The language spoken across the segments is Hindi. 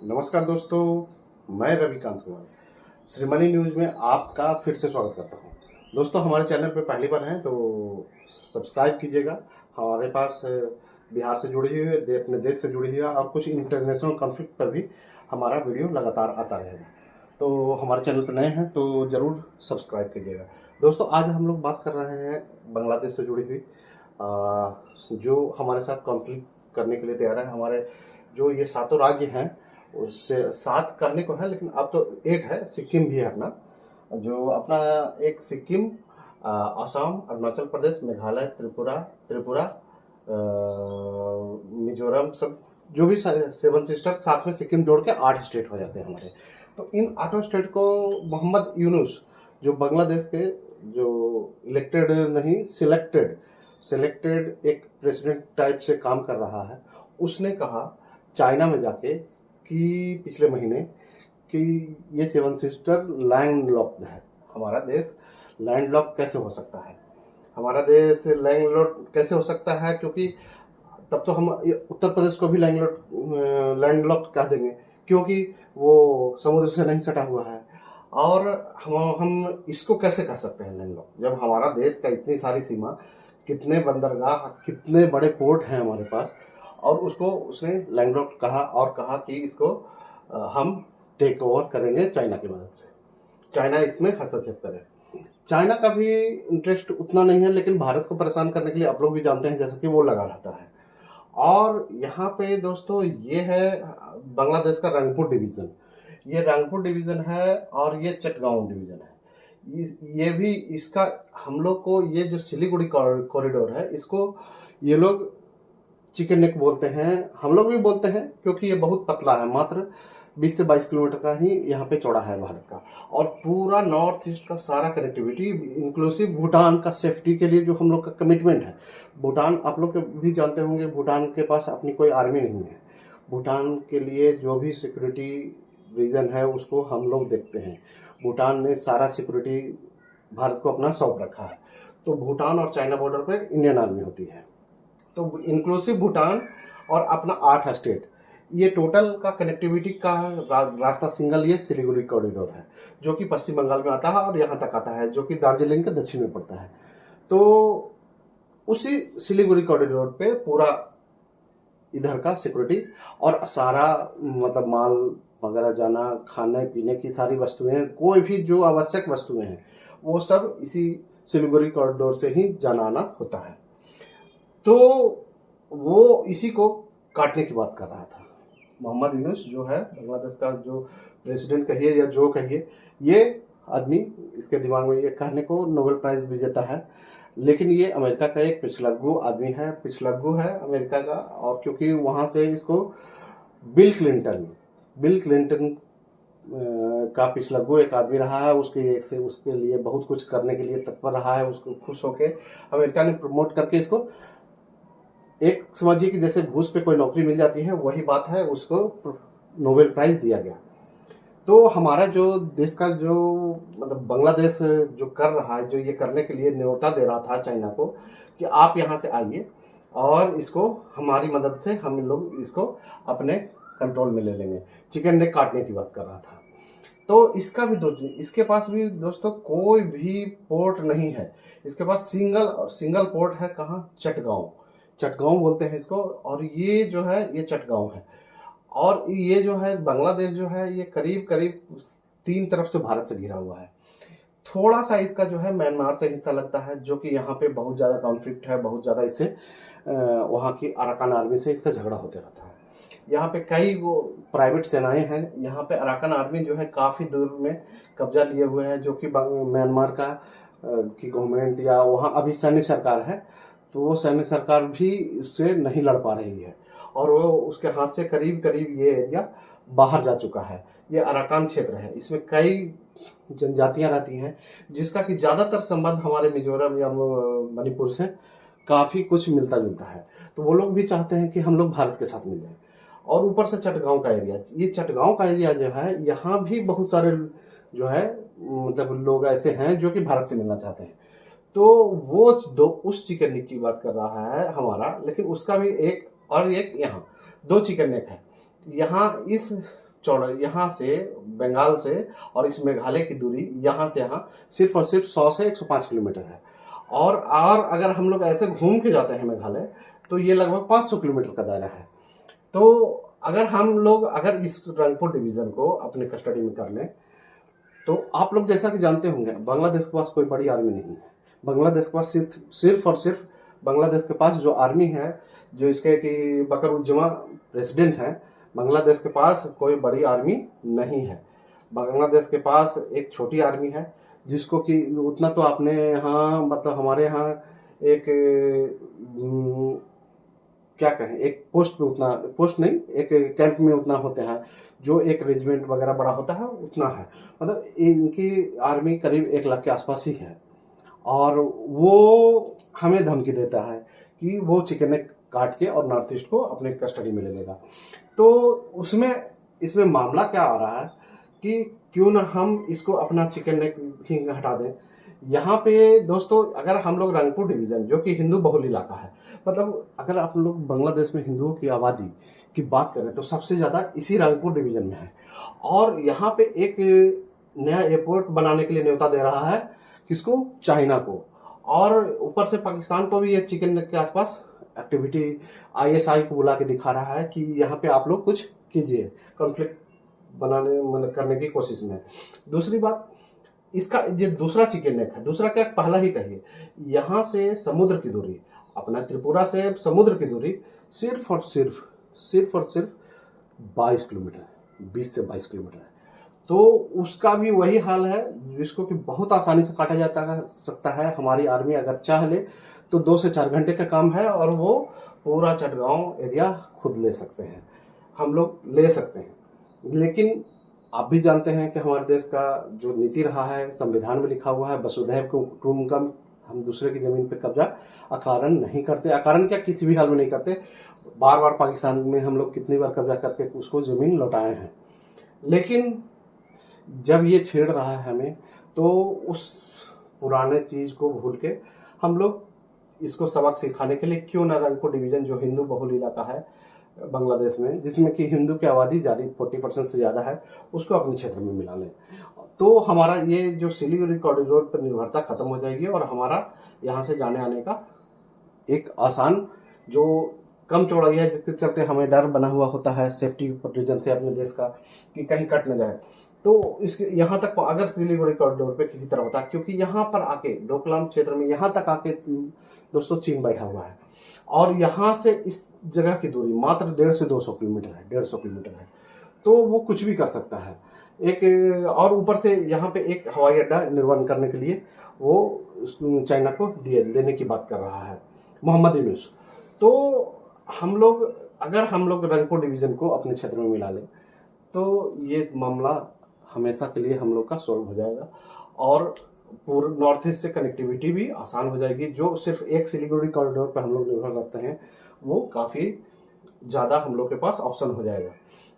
नमस्कार दोस्तों, मैं रविकांत कुमार श्रीमणि न्यूज़ में आपका फिर से स्वागत करता हूं। दोस्तों, हमारे चैनल पे पहली बार हैं तो सब्सक्राइब कीजिएगा। हमारे पास बिहार से जुड़ी हुई है, अपने देश से जुड़ी हुई है और कुछ इंटरनेशनल कॉन्फ्लिक्ट पर भी हमारा वीडियो लगातार आता रहेगा। तो हमारे चैनल पर नए हैं तो ज़रूर सब्सक्राइब कीजिएगा। दोस्तों, आज हम लोग बात कर रहे हैं बांग्लादेश से जुड़ी हुई जो हमारे साथ कॉन्फ्लिक्ट करने के लिए तैयार है। हमारे जो ये सातों राज्य हैं, उससे 7 कहने को है लेकिन अब तो 8 है। सिक्किम भी है अपना, जो अपना एक सिक्किम, असम, अरुणाचल प्रदेश, मेघालय, त्रिपुरा, मिजोरम, सब जो भी 7 सिस्टर, साथ में सिक्किम जोड़ के 8 स्टेट हो जाते हैं हमारे। तो इन 8 स्टेट को मोहम्मद यूनुस, जो बांग्लादेश के जो इलेक्टेड नहीं सिलेक्टेड एक प्रेसिडेंट टाइप से काम कर रहा है, उसने कहा चाइना में जाके कि पिछले महीने कि ये 7 सिस्टर लैंड लॉक्ड है। हमारा देश लैंड लॉक कैसे हो सकता है? हमारा देश लैंड लॉक कैसे हो सकता है? क्योंकि तब तो हम उत्तर प्रदेश को भी लैंड लॉक कह देंगे, क्योंकि वो समुद्र से नहीं सटा हुआ है। और हम इसको कैसे कह सकते हैं लैंड लॉक, जब हमारा देश का इतनी सारी सीमा, कितने बंदरगाह, कितने बड़े पोर्ट हैं हमारे पास, और उसको उसने लैंड लॉक कहा और कहा कि इसको हम टेक ओवर करेंगे चाइना की मदद से, चाइना इसमें हस्तक्षेप करे। चाइना का भी इंटरेस्ट उतना नहीं है, लेकिन भारत को परेशान करने के लिए आप लोग भी जानते हैं जैसे कि वो लगा रहता है। और यहाँ पे दोस्तों ये है बांग्लादेश का रंगपुर डिवीज़न। ये रंगपुर डिवीज़न है और ये चटगांव डिवीज़न है। ये भी इसका, हम लोग को ये जो सिलीगुड़ी कॉरिडोर है, इसको ये लोग चिकन नेक बोलते हैं, हम लोग भी बोलते हैं, क्योंकि ये बहुत पतला है। मात्र 20 से 22 किलोमीटर का ही यहाँ पे चौड़ा है भारत का। और पूरा नॉर्थ ईस्ट का सारा कनेक्टिविटी, इंक्लूसिव भूटान का सेफ्टी के लिए जो हम लोग का कमिटमेंट है। भूटान, आप लोग भी जानते होंगे, भूटान के पास अपनी कोई आर्मी नहीं है। भूटान के लिए जो भी सिक्योरिटी रीजन है उसको हम लोग देखते हैं। भूटान ने सारा सिक्योरिटी भारत को अपना सौंप रखा है। तो भूटान और चाइना बॉर्डर पर इंडियन आर्मी होती है। तो इंक्लूसिव भूटान और अपना 8 स्टेट, ये टोटल का कनेक्टिविटी का रास्ता सिंगल ये सिलीगुड़ी कॉरिडोर है, जो कि पश्चिम बंगाल में आता है और यहाँ तक आता है, जो कि दार्जिलिंग के दक्षिण में पड़ता है। तो उसी सिलीगुड़ी कॉरिडोर पे पूरा इधर का सिक्योरिटी और सारा, मतलब माल वगैरह जाना, खाने पीने की सारी वस्तुएं, कोई भी जो आवश्यक वस्तुएं हैं, वो सब इसी सिलीगुड़ी कॉरिडोर से ही जाना आना होता है। तो वो इसी को काटने की बात कर रहा था। मोहम्मद यूनुस जो है बांग्लादेश का, जो प्रेसिडेंट कहिए या जो कहिए, ये आदमी, इसके दिमाग में ये कहने को नोबेल प्राइज विजेता है, लेकिन ये अमेरिका का एक पिछलग्गू आदमी है, पिछलग्गू है अमेरिका का। और क्योंकि वहाँ से इसको बिल क्लिंटन का पिछलग्गू एक आदमी रहा है, उसके लिए बहुत कुछ करने के लिए तत्पर रहा है। उसको खुश होके अमेरिका ने प्रमोट करके इसको, एक समझिए कि जैसे घूस पे कोई नौकरी मिल जाती है, वही बात है, उसको नोबेल प्राइज दिया गया। तो हमारा जो देश का जो, मतलब बांग्लादेश जो कर रहा है, जो ये करने के लिए न्योता दे रहा था चाइना को कि आप यहाँ से आइए और इसको हमारी मदद से हम लोग इसको अपने कंट्रोल में ले लेंगे, चिकन नेक काटने की बात कर रहा था। तो इसका भी इसके पास भी दोस्तों कोई भी पोर्ट नहीं है। इसके पास सिंगल पोर्ट है, कहाँ? चटगांव बोलते हैं इसको। और ये जो है, ये चटगांव है। और ये जो है बांग्लादेश जो है, ये करीब करीब 3 तरफ से भारत से घिरा हुआ है। थोड़ा सा इसका जो है म्यांमार से हिस्सा लगता है, जो कि यहाँ पे बहुत ज़्यादा कॉन्फ्लिक्ट है, बहुत ज़्यादा इससे वहाँ की अराकान आर्मी से इसका झगड़ा होते रहता है। यहाँ पे कई वो प्राइवेट सेनाएं हैं। यहाँ पे अराकान आर्मी जो है काफ़ी दूर में कब्जा लिए हुए है, जो कि म्यांमार का की गवर्नमेंट या वहाँ अभी सैन्य सरकार है, तो वो सैन्य सरकार भी उससे नहीं लड़ पा रही है। और वो उसके हाथ से करीब करीब ये एरिया बाहर जा चुका है। ये अराकान क्षेत्र है, इसमें कई जनजातियां रहती हैं, जिसका कि ज़्यादातर संबंध हमारे मिजोरम या मणिपुर से काफ़ी कुछ मिलता जुलता है। तो वो लोग भी चाहते हैं कि हम लोग भारत के साथ मिल जाएं। और ऊपर से चटगांव का एरिया, ये चटगांव का एरिया जो है, यहाँ भी बहुत सारे जो है, मतलब लोग ऐसे हैं जो कि भारत से मिलना चाहते हैं। तो वो उस चिकन नेक की बात कर रहा है हमारा, लेकिन उसका भी एक, और एक यहाँ 2 चिकन नेक है। यहाँ इस चौड़ा यहाँ से बंगाल से और इस मेघालय की दूरी यहाँ से यहाँ सिर्फ और सिर्फ 100 से 105 किलोमीटर है। और अगर हम लोग ऐसे घूम के जाते हैं मेघालय तो ये लगभग 500 किलोमीटर का दायरा है। तो अगर हम लोग अगर इस रंगपुर डिवीज़न को अपने कस्टडी में कर लें तो आप लोग जैसा कि जानते होंगे बांग्लादेश के पास कोई बड़ी आर्मी नहीं है। बांग्लादेश के पास सिर्फ और सिर्फ बांग्लादेश के पास जो आर्मी है, जो इसके कि बकरुज्जमा प्रेसिडेंट हैं, बांग्लादेश के पास कोई बड़ी आर्मी नहीं है। बांग्लादेश के पास एक छोटी आर्मी है जिसको कि उतना तो आपने यहाँ मतलब हमारे यहाँ एक क्या कहें, एक पोस्ट पे उतना, पोस्ट नहीं, एक कैंप में उतना होते हैं, जो एक रेजिमेंट वगैरह बड़ा होता है उतना है। मतलब इनकी आर्मी करीब 1 लाख के आसपास ही है। और वो हमें धमकी देता है कि वो चिकन नेक काट के और नॉर्थ ईस्ट को अपने कस्टडी में ले लेगा। तो इसमें मामला क्या आ रहा है कि क्यों ना हम इसको अपना चिकन नेक ही हटा दें। यहाँ पे दोस्तों अगर हम लोग रंगपुर डिवीज़न जो कि हिंदू बहुल इलाका है, मतलब अगर आप लोग बांग्लादेश में हिंदुओं की आबादी की बात करें तो सबसे ज़्यादा इसी रंगपुर डिवीज़न में है। और यहाँ पे एक नया एयरपोर्ट बनाने के लिए न्योता दे रहा है, किसको? चाइना को। और ऊपर से पाकिस्तान को भी ये चिकन नेक के आसपास एक्टिविटी ISI को बुला के दिखा रहा है कि यहाँ पे आप लोग कुछ कीजिए, कॉन्फ्लिक्ट बनाने मतलब करने की कोशिश में। दूसरी बात, इसका ये दूसरा चिकन नेक है। दूसरा क्या, पहला ही कहिए, यहाँ से समुद्र की दूरी, अपना त्रिपुरा से समुद्र की दूरी सिर्फ और सिर्फ 22 किलोमीटर, 20 से 22 किलोमीटर है। तो उसका भी वही हाल है जिसको कि बहुत आसानी से काटा जाता सकता है। हमारी आर्मी अगर चाह ले तो 2 से 4 घंटे का काम है और वो पूरा चटगांव एरिया खुद ले सकते हैं, हम लोग ले सकते हैं। लेकिन आप भी जानते हैं कि हमारे देश का जो नीति रहा है, संविधान में लिखा हुआ है, वसुधैव कुटुंबकम, हम दूसरे की ज़मीन पे कब्जा अकारण नहीं करते। अकारण क्या, किसी भी हाल में नहीं करते। बार बार पाकिस्तान में हम लोग कितनी बार कब्जा करके उसको ज़मीन लौटाए हैं। लेकिन जब ये छेड़ रहा है हमें, तो उस पुराने चीज़ को भूल के हम लोग इसको सबक सिखाने के लिए क्यों ना रंगपुर डिवीज़न जो हिंदू बहुल इलाका है बांग्लादेश में, जिसमें कि हिंदू की आबादी ज़्यादा 40% से ज़्यादा है, उसको अपने क्षेत्र में मिला लें। तो हमारा ये जो सिलीगुड़ी कॉरिडोर पर निर्भरता खत्म हो जाएगी और हमारा यहाँ से जाने आने का एक आसान जो कम चौड़ाई है, जिसके चलते हमें डर बना हुआ होता है सेफ्टी रीजन से अपने देश का कि कहीं कट न जाए। तो इसके यहाँ तक अगर सिलीगुड़ी कॉरिडोर पे किसी तरह होता है, क्योंकि यहाँ पर आके डोकलाम क्षेत्र में यहाँ तक आके दोस्तों चीन बैठा हुआ है और यहाँ से इस जगह की दूरी मात्र 150 से 200 किलोमीटर है, 150 किलोमीटर है। तो वो कुछ भी कर सकता है। एक और ऊपर से यहाँ पे एक हवाई अड्डा निर्माण करने के लिए वो चाइना को देने की बात कर रहा है मोहम्मद यूनुस। तो हम लोग रंगपुर डिवीज़न को अपने क्षेत्र में मिला लें तो ये मामला हमेशा के लिए हम लोग का सॉल्व हो जाएगा और पूरे नॉर्थ ईस्ट से कनेक्टिविटी भी आसान हो जाएगी। जो सिर्फ एक सिलीगुड़ी कॉरिडोर पर हम लोग निर्भर रहते हैं, वो काफ़ी ज़्यादा हम लोग के पास ऑप्शन हो जाएगा।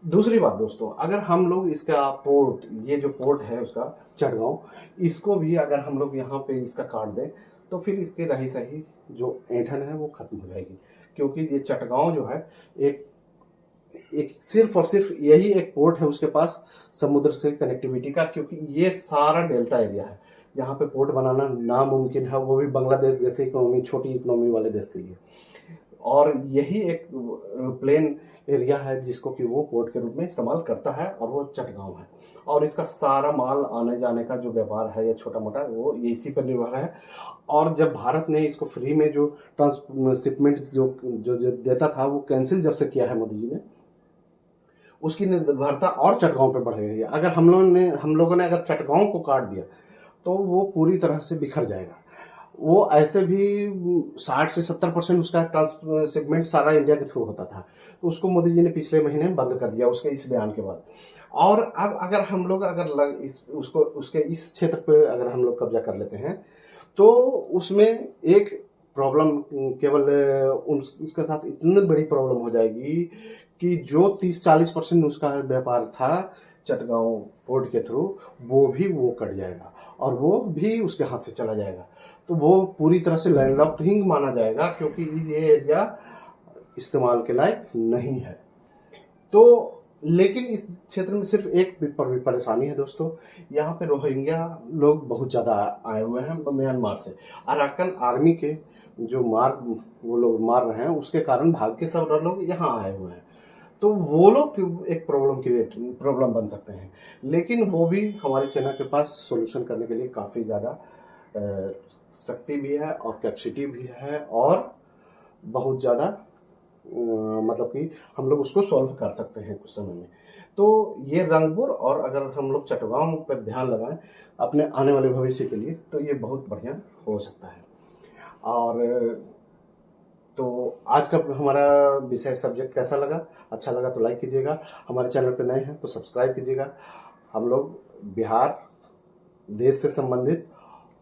दूसरी बात दोस्तों, अगर हम लोग इसका पोर्ट, ये जो पोर्ट है उसका चटगांव, इसको भी अगर हम लोग यहाँ पे इसका काट दें तो फिर इसके रही सही जो ऐंठन है वो खत्म हो जाएगी। क्योंकि ये चटगांव जो है एक सिर्फ और सिर्फ यही एक पोर्ट है उसके पास समुद्र से कनेक्टिविटी का, क्योंकि ये सारा डेल्टा एरिया है। यहाँ पे पोर्ट बनाना नामुमकिन है, वो भी बांग्लादेश जैसे इकोनॉमी, छोटी इकोनॉमी वाले देश के लिए। और यही एक प्लेन एरिया है जिसको कि वो पोर्ट के रूप में इस्तेमाल करता है और वो चटगांव है। और इसका सारा माल आने जाने का जो व्यापार है या छोटा मोटा, वो इसी पर निर्भर है। और जब भारत ने इसको फ्री में जो ट्रांसशिपमेंट जो देता था, वो कैंसिल जब से किया है मोदी जी ने, उसकी निर्भरता और चटगांव पे बढ़ गई है। अगर हम लोगों ने अगर चटगांव को काट दिया तो वो पूरी तरह से बिखर जाएगा। वो ऐसे भी 60 से 70% उसका ट्रांसशिपमेंट सारा इंडिया के थ्रू होता था, तो उसको मोदी जी ने पिछले महीने बंद कर दिया उसके इस बयान के बाद। और अब अगर हम लोग उसके इस क्षेत्र पे अगर हम लोग कब्जा कर लेते हैं तो उसमें एक प्रॉब्लम केवल उसके साथ इतनी बड़ी प्रॉब्लम हो जाएगी कि जो 30-40% उसका व्यापार था चटगांव पोर्ट के थ्रू, वो कट जाएगा और वो भी उसके हाथ से चला जाएगा। तो वो पूरी तरह से लैंडलॉक्ड ही माना जाएगा, क्योंकि ये एरिया इस्तेमाल के लायक नहीं है। तो लेकिन इस क्षेत्र में सिर्फ एक परेशानी है दोस्तों, यहाँ पे रोहिंग्या लोग बहुत ज़्यादा आए हुए हैं म्यांमार से। अराकन आर्मी के जो वो लोग मार रहे हैं, उसके कारण भाग के सब लोग यहाँ आए हुए हैं। तो वो लोग एक प्रॉब्लम बन सकते हैं, लेकिन वो भी हमारी सेना के पास सॉल्यूशन करने के लिए काफ़ी ज़्यादा शक्ति भी है और कैपेसिटी भी है, और बहुत ज़्यादा मतलब कि हम लोग उसको सॉल्व कर सकते हैं कुछ समय में। तो ये रंगपुर, और अगर हम लोग चटगांव पर ध्यान लगाएं अपने आने वाले भविष्य के लिए, तो ये बहुत बढ़िया हो सकता है। और तो आज का हमारा विषय सब्जेक्ट कैसा लगा? अच्छा लगा तो लाइक कीजिएगा, हमारे चैनल पर नए हैं तो सब्सक्राइब कीजिएगा। हम लोग बिहार देश से संबंधित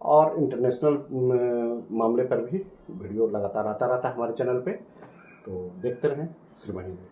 और इंटरनेशनल मामले पर भी वीडियो लगातार आता रहता है हमारे चैनल पे, तो देखते रहें श्रीवाणी में।